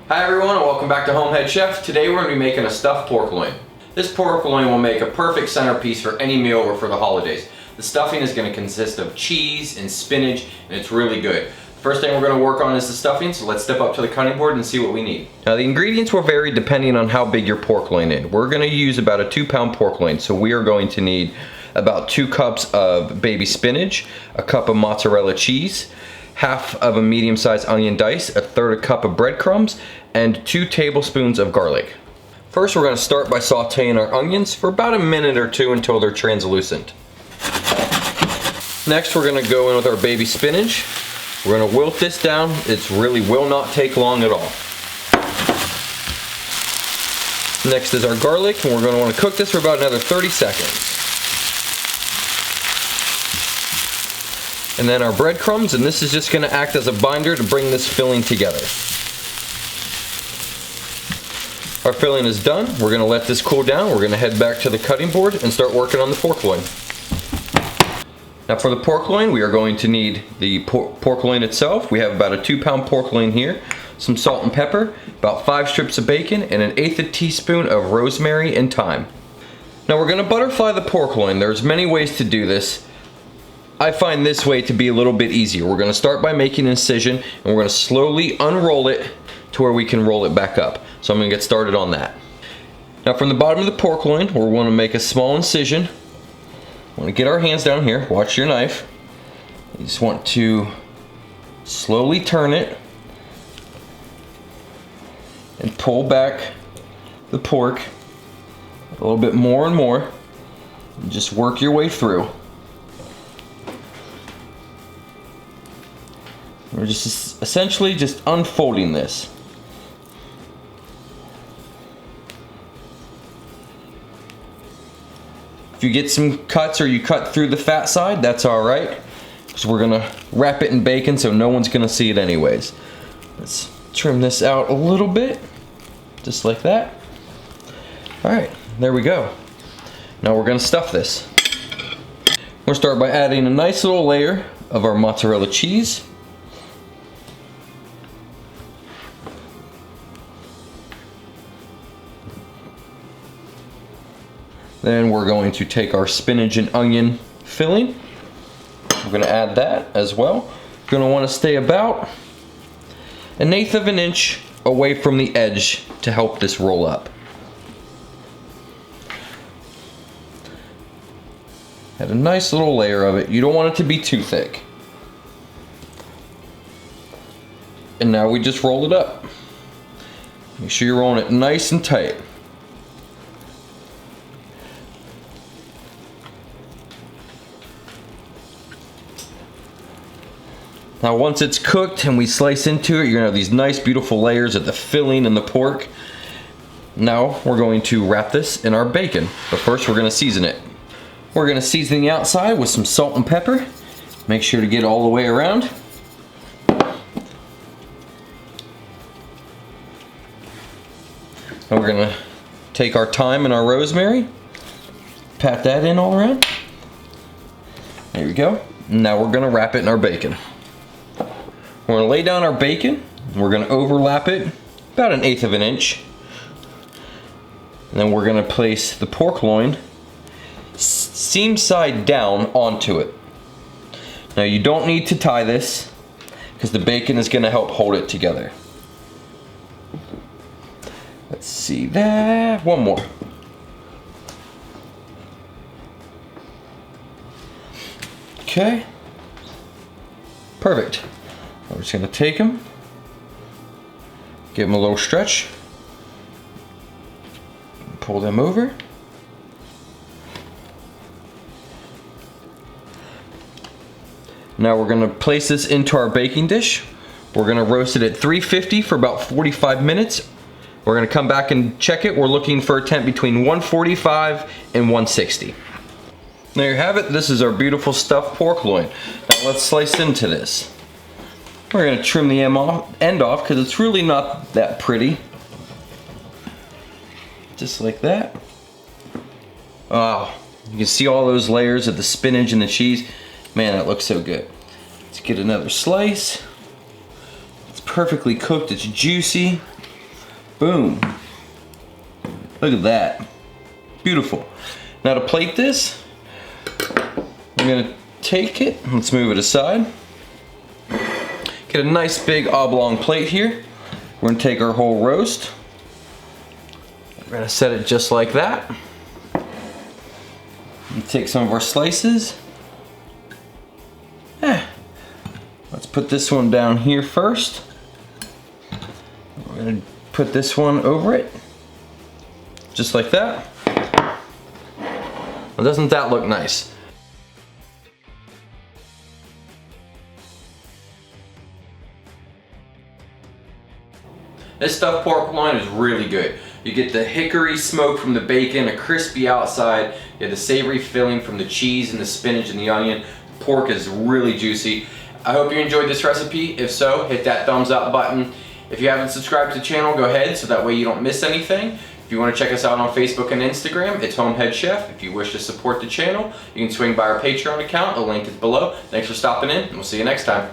Hi everyone, and welcome back to HomeHeadChef. Today we're going to be making a stuffed pork loin. This pork loin will make a perfect centerpiece for any meal or for the holidays. The stuffing is going to consist of cheese and spinach, and it's really good. First thing we're going to work on is the stuffing, so let's step up to the cutting board and see what we need. Now the ingredients will vary depending on how big your pork loin is. We're going to use about a 2-pound pork loin, so we are going to need about 2 cups of baby spinach, a cup of mozzarella cheese, half of a medium-sized onion dice, a third a cup of breadcrumbs, and 2 tablespoons of garlic. First, we're going to start by sauteing our onions for about a minute or two until they're translucent. Next, we're going to go in with our baby spinach. We're going to wilt this down. It really will not take long at all. Next is our garlic, and we're going to want to cook this for about another 30 seconds. And then our breadcrumbs, and this is just going to act as a binder to bring this filling together. Our filling is done. We're going to let this cool down. We're going to head back to the cutting board and start working on the pork loin. Now for the pork loin, we are going to need the pork loin itself. We have about a 2-pound pork loin here, some salt and pepper, about 5 strips of bacon, and 1/8 teaspoon of rosemary and thyme. Now we're going to butterfly the pork loin. There's many ways to do this. I find this way to be a little bit easier. We're going to start by making an incision, and we're going to slowly unroll it to where we can roll it back up. So I'm going to get started on that. Now from the bottom of the pork loin, we're going to make a small incision. We want to get our hands down here. Watch your knife. You just want to slowly turn it and pull back the pork a little bit more and more. And just work your way through. We're just essentially just unfolding this. If you get some cuts or you cut through the fat side, that's alright. Because we're gonna wrap it in bacon so no one's gonna see it anyways. Let's trim this out a little bit, just like that. Alright, there we go. Now we're gonna stuff this. We're gonna start by adding a nice little layer of our mozzarella cheese. Then we're going to take our spinach and onion filling. We're going to add that as well. You're going to want to stay about 1/8 of an inch away from the edge to help this roll up. Add a nice little layer of it. You don't want it to be too thick. And now we just roll it up. Make sure you're rolling it nice and tight. Now once it's cooked and we slice into it, you're gonna have these nice beautiful layers of the filling and the pork. Now we're going to wrap this in our bacon, but first we're gonna season it. We're gonna season the outside with some salt and pepper. Make sure to get all the way around. And we're gonna take our thyme and our rosemary, pat that in all around. There we go. Now we're gonna wrap it in our bacon. We're going to lay down our bacon, and we're going to overlap it about 1/8 of an inch. And then we're going to place the pork loin seam side down onto it. Now you don't need to tie this because the bacon is going to help hold it together. Let's see that. One more. Okay. Perfect. We're just going to take them, give them a little stretch, pull them over. Now we're going to place this into our baking dish. We're going to roast it at 350 for about 45 minutes. We're going to come back and check it. We're looking for a temp between 145 and 160. There you have it. This is our beautiful stuffed pork loin. Now let's slice into this. We're going to trim the end off because it's really not that pretty. Just like that. Oh, you can see all those layers of the spinach and the cheese. Man, that looks so good. Let's get another slice. It's perfectly cooked, it's juicy. Boom. Look at that. Beautiful. Now to plate this, I'm gonna take it, let's move it aside. Get a nice big oblong plate here. We're gonna take our whole roast. We're gonna set it just like that. And take some of our slices. Let's put this one down here first. We're gonna put this one over it. Just like that. Well, doesn't that look nice? This stuffed pork loin is really good. You get the hickory smoke from the bacon, a crispy outside, you have the savory filling from the cheese and the spinach and the onion. The pork is really juicy. I hope you enjoyed this recipe. If so, hit that thumbs up button. If you haven't subscribed to the channel, go ahead so that way you don't miss anything. If you want to check us out on Facebook and Instagram, it's HomeHeadChef. If you wish to support the channel, you can swing by our Patreon account. The link is below. Thanks for stopping in, and we'll see you next time.